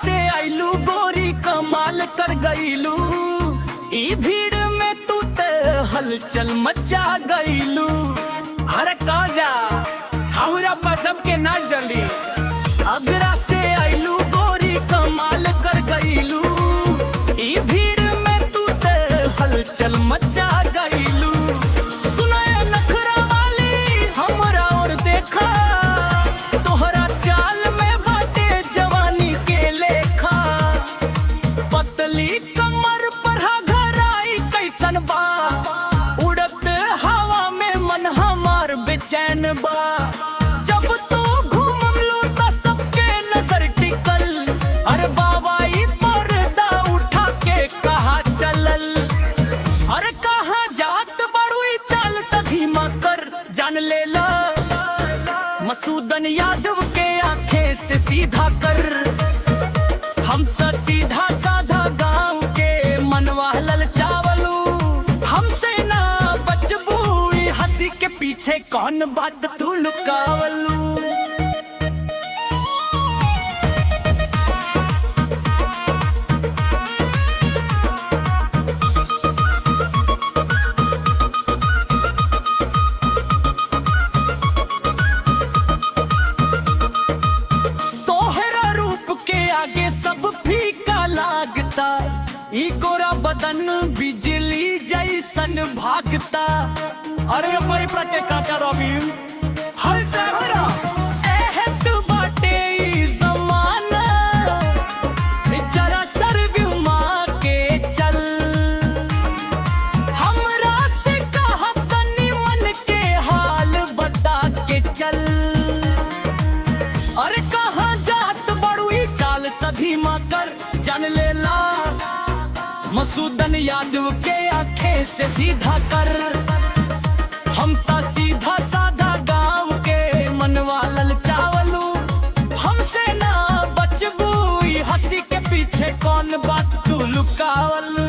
से आइलू गोरी कमाल कर गईलू, ई भीड़ में तू ते हलचल मचा गईलू। अरे कहा जा आहुरा पसम के ना जली। आगरा से आइलू गोरी कमाल कर गईलू, ई भीड़ में तू ते हलचल मचा गईलू। सुनाए नखरा वाली हमरा और देखा, तोहरा चाल में बाटे जवानी के लेखा। पतली कमर पर घराई कैसन बा, उड़त हवा में मन हमार बेचैन बा। जब तू घूमलू त सबके नजर टिकल, अरे बाबा ई पर्दा उठा के कहा चलल। अरे कहा जात बड़ुई चाल त धीमा कर जान लेला, मसूदन यादव के आंखें से सीधा कर। हम तो सीधा साधा गांव के मनवा ललचावलू, हमसे ना बचबू हंसी के पीछे कौन बात तू लुकावलू। आगे सब फीका लागता, ई गोरा बदन बिजली जैसन भागता। अरे परिप्रा के काका रॉबिन हल ड्राइवरा एहत बाटे ई जमाना, जरा सर्विस मार के चल। हमरा से कहा तनी मन के हाल बता के चल। अरे कहाँ जात बड़ुई चाल धीमा कर जान लेला, मसूदन यादव के आंखें से सीधा कर। हम ता सीधा साधा गांव के मनवा ललचावलू, हमसे ना बचबू हंसी के पीछे कौन बात तू लुकावलू।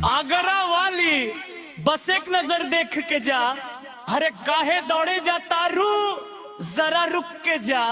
आगरा वाली बस एक नजर देख के जा, अरे काहे दौड़े जा तारू जरा रुक के जा।